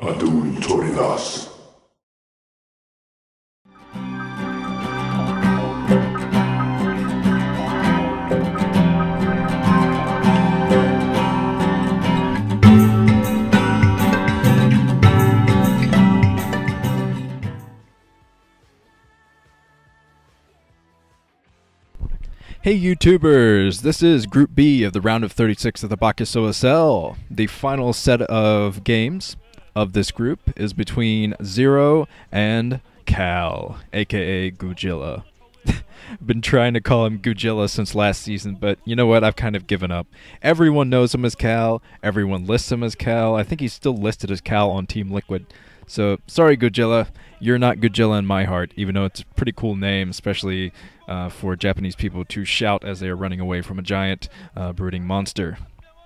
autoridad. Hey YouTubers, this is Group B of the round of 36 of the Bacchus OSL. The final set of games of this group is between ZerO and Kal, aka Godzilla. Been trying to call him Godzilla since last season, but you know what, I've kind of given up. Everyone knows him as Kal, everyone lists him as Kal. I think he's still listed as Kal on Team Liquid. So, sorry Godzilla, you're not Godzilla in my heart, even though it's a pretty cool name, especially for Japanese people to shout as they are running away from a giant brooding monster.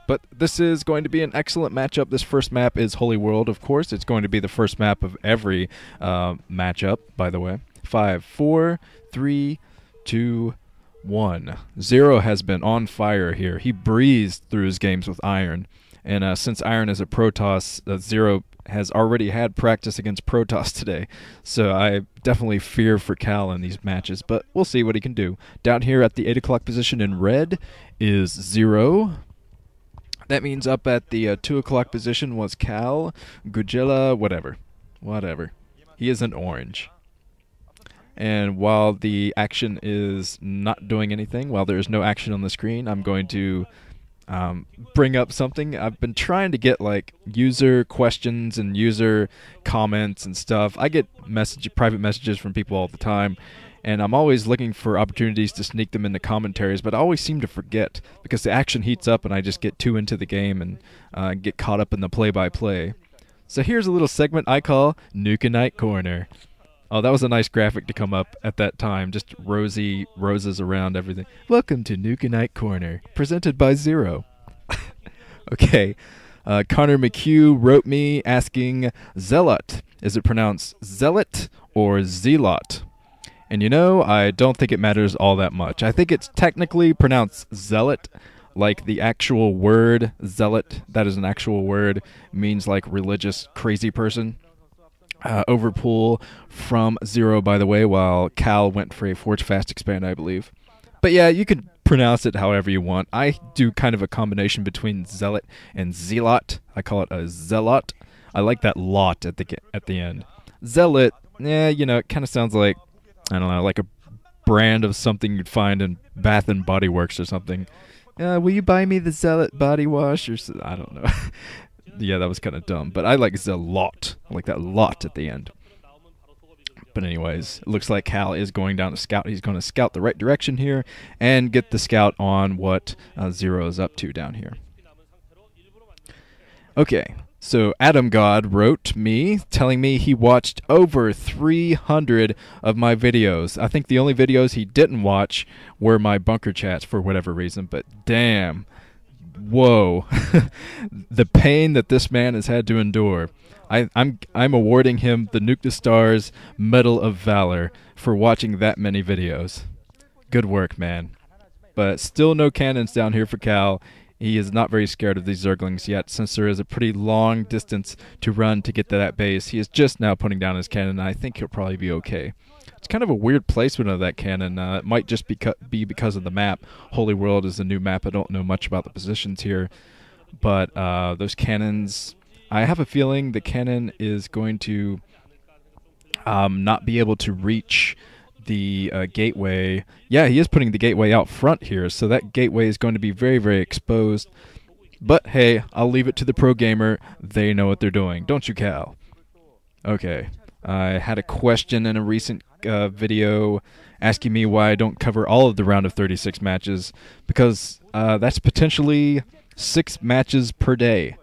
But this is going to be an excellent matchup. This first map is Holy World, of course. It's going to be the first map of every matchup, by the way. 5, 4, 3, 2, 1. ZerO has been on fire here. He breezed through his games with Iron. And since Iron is a Protoss, ZerO has already had practice against Protoss today, so I definitely fear for Kal in these matches, but we'll see what he can do. Down here at the 8 o'clock position in red is ZerO. That means up at the 2 o'clock position was Kal, Godzilla, whatever. He is an orange. And while the action is not doing anything, while there is no action on the screen, I'm going to bring up something. I've been trying to get like user questions and user comments and stuff. I get private messages from people all the time, and I'm always looking for opportunities to sneak them into commentaries, but I always seem to forget because the action heats up and I just get too into the game and get caught up in the play-by-play. So here's a little segment I call Nuke Night Corner. Oh, that was a nice graphic to come up at that time. Just rosy roses around everything. Welcome to Nuke Night Corner, presented by ZerO. Okay, Connor McHugh wrote me asking, Zealot, is it pronounced Zealot or Zealot? And you know, I don't think it matters all that much. I think it's technically pronounced Zealot, like the actual word Zealot, that is an actual word, means like religious crazy person. Overpool from ZerO, by the way, while Kal went for a Forge Fast Expand, I believe. But yeah, you could pronounce it however you want. I do kind of a combination between Zealot and Zealot. I call it a Zealot. I like that lot at the end. Zealot, yeah, you know, it kind of sounds like, I don't know, like a brand of something you'd find in Bath and Body Works or something. Will you buy me the Zealot body wash? Or I don't know. Yeah, that was kind of dumb, but I like Zealot. I like that lot at the end. But anyways, it looks like Kal is going down to scout. He's going to scout the right direction here and get the scout on what ZerO is up to down here. Okay, so Adam God wrote me telling me he watched over 300 of my videos. I think the only videos he didn't watch were my bunker chats for whatever reason, but damn. Whoa, the pain that this man has had to endure. I'm awarding him the Nuke the Stars Medal of Valor for watching that many videos. Good work, man. But still no cannons down here for Kal. He is not very scared of these Zerglings yet, since there is a pretty long distance to run to get to that base. He is just now putting down his cannon, and I think he'll probably be okay. It's kind of a weird placement of that cannon. It might just be because of the map. Holy World is a new map. I don't know much about the positions here. But those cannons, I have a feeling the cannon is going to not be able to reach the gateway. Yeah, he is putting the gateway out front here, so that gateway is going to be very, very exposed. But hey, I'll leave it to the pro gamer. They know what they're doing. Don't you, Kal? Okay. I had a question in a recent video asking me why I don't cover all of the round of 36 matches, because that's potentially 6 matches per day,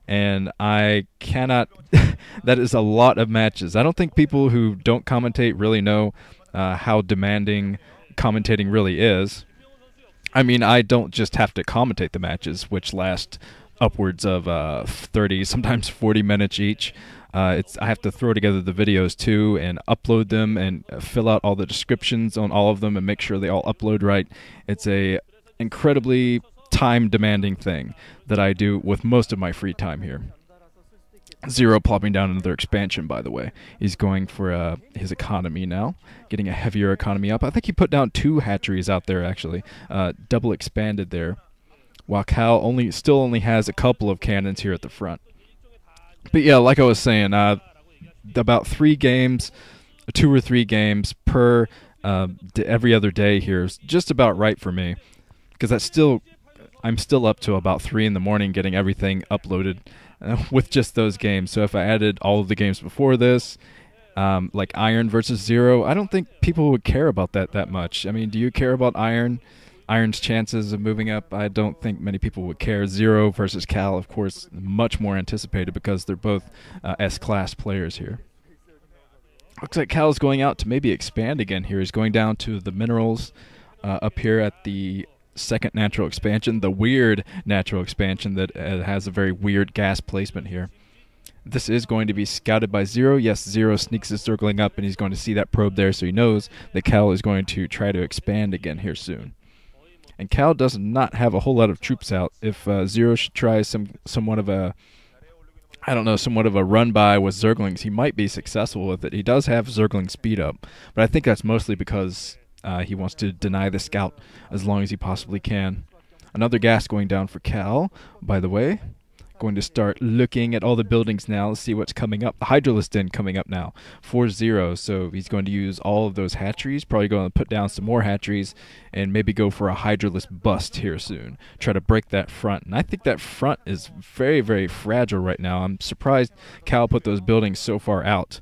and I cannot that is a lot of matches. I don't think people who don't commentate really know how demanding commentating really is. I mean, I don't just have to commentate the matches, which last upwards of 30, sometimes 40 minutes each. I have to throw together the videos too and upload them and fill out all the descriptions on all of them and make sure they all upload right. It's a incredibly time-demanding thing that I do with most of my free time here. ZerO plopping down another expansion, by the way. He's going for his economy now, getting a heavier economy up. I think he put down 2 hatcheries out there, actually. Double expanded there, while Kal still only has a couple of cannons here at the front. But yeah, like I was saying, about 3 games, 2 or 3 games per every other day here is just about right for me, because I'm still up to about 3 in the morning getting everything uploaded with just those games. So if I added all of the games before this, like Iron versus ZerO, I don't think people would care about that much. I mean, do you care about Iron's chances of moving up? I don't think many people would care. ZerO versus Kal, of course, much more anticipated because they're both S-class players here. Looks like Kal's going out to maybe expand again here. He's going down to the minerals up here at the second natural expansion, the weird natural expansion that has a very weird gas placement here. This is going to be scouted by ZerO. Yes, ZerO sneaks his circling up, and he's going to see that probe there, so he knows that Kal is going to try to expand again here soon. And Kal does not have a whole lot of troops out. If ZerO should try somewhat of a run-by with Zerglings, he might be successful with it. He does have Zergling speed up, but I think that's mostly because he wants to deny the scout as long as he possibly can. Another gas going down for Kal, by the way. Going to start looking at all the buildings now. Let's see what's coming up. The Hydralisk Den coming up now for ZerO. So he's going to use all of those hatcheries. Probably going to put down some more hatcheries and maybe go for a Hydralisk bust here soon. Try to break that front. And I think that front is very, very fragile right now. I'm surprised Kal put those buildings so far out.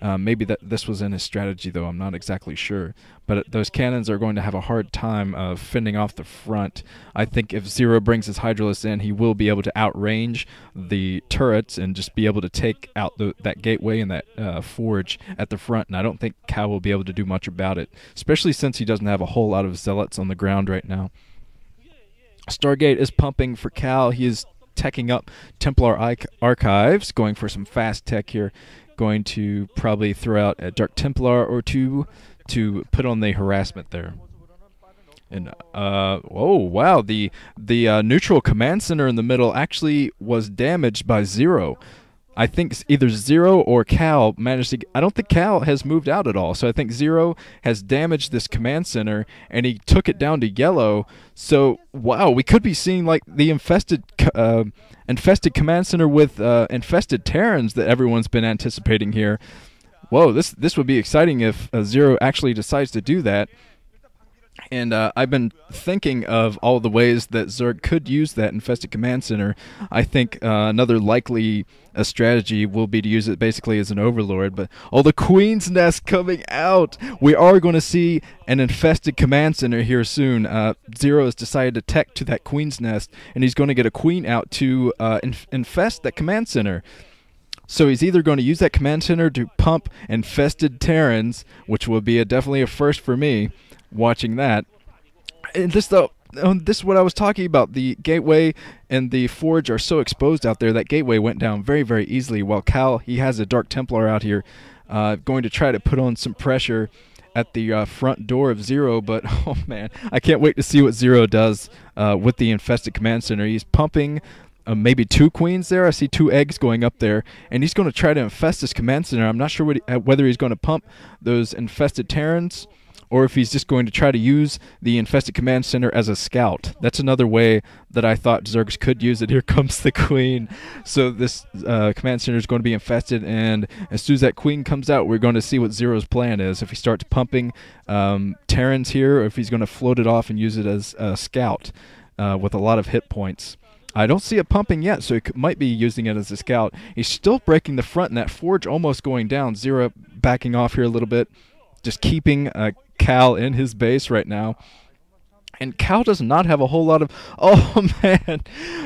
Maybe this was in his strategy, though. I'm not exactly sure. But those cannons are going to have a hard time fending off the front. I think if ZerO brings his Hydralisk in, he will be able to outrange the turrets and just be able to take out that gateway and that forge at the front. And I don't think Kal will be able to do much about it, especially since he doesn't have a whole lot of zealots on the ground right now. Stargate is pumping for Kal. He is teching up Templar Archives, going for some fast tech here. Going to probably throw out a Dark Templar or 2 to put on the harassment there. And oh wow, the neutral command center in the middle actually was damaged by ZerO. I think either ZerO or Kal managed to. I don't think Kal has moved out at all. So I think ZerO has damaged this command center, and he took it down to yellow. So wow, we could be seeing like the infested command center with infested Terrans that everyone's been anticipating here. Whoa, this would be exciting if ZerO actually decides to do that. And I've been thinking of all the ways that Zerg could use that infested command center. I think another likely strategy will be to use it basically as an overlord. But the Queen's Nest coming out! We are going to see an infested command center here soon. ZerO has decided to tech to that Queen's Nest, and he's going to get a queen out to infest that command center. So he's either going to use that command center to pump infested Terrans, which will be definitely a first for me, watching that. And this is what I was talking about. The gateway and the forge are so exposed out there. That gateway went down very, very easily, while Kal, he has a Dark Templar out here going to try to put on some pressure at the front door of ZerO. But oh man, I can't wait to see what ZerO does with the infested command center. He's pumping maybe 2 queens there. I see 2 eggs going up there, and he's going to try to infest this command center. I'm not sure whether he's going to pump those infested Terrans or if he's just going to try to use the infested command center as a scout. That's another way that I thought Zergs could use it. Here comes the queen. So this command center is going to be infested, and as soon as that queen comes out, we're going to see what ZerO's plan is. If he starts pumping Terrans here, or if he's going to float it off and use it as a scout with a lot of hit points. I don't see it pumping yet, so he might be using it as a scout. He's still breaking the front, and that forge almost going down. ZerO backing off here a little bit, just keeping Kal in his base right now. And Kal does not have a whole lot of... Oh, man.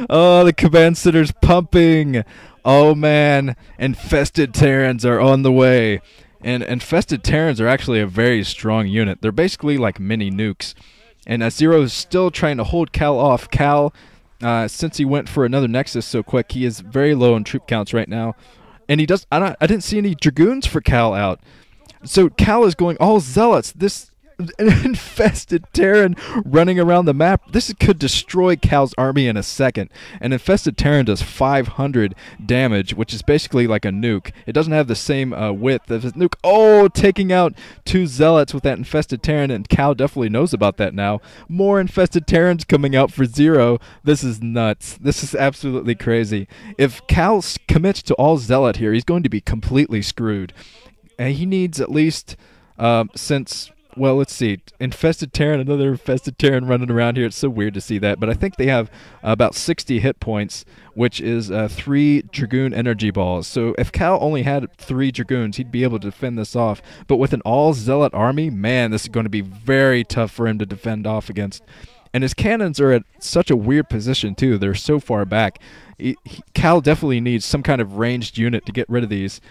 Oh, the command center's pumping. Oh, man. Infested Terrans are on the way. And infested Terrans are actually a very strong unit. They're basically like mini nukes. And ZerO is still trying to hold Kal off. Kal, since he went for another Nexus so quick, he is very low in troop counts right now. And he does... I didn't see any Dragoons for Kal out. So Kal is going all Zealots. This An infested Terran running around the map. This could destroy Kal's army in a second. An infested Terran does 500 damage, which is basically like a nuke. It doesn't have the same width as a nuke. Oh, taking out 2 zealots with that infested Terran, and Kal definitely knows about that now. More infested Terrans coming out for ZerO. This is nuts. This is absolutely crazy. If Kal commits to all zealot here, he's going to be completely screwed. And he needs at least, well, let's see. Infested Terran, another infested Terran running around here. It's so weird to see that. But I think they have about 60 hit points, which is 3 Dragoon energy balls. So if Kal only had 3 Dragoons, he'd be able to defend this off. But with an all-zealot army, man, this is going to be very tough for him to defend off against. And his cannons are at such a weird position, too. They're so far back. Kal definitely needs some kind of ranged unit to get rid of these.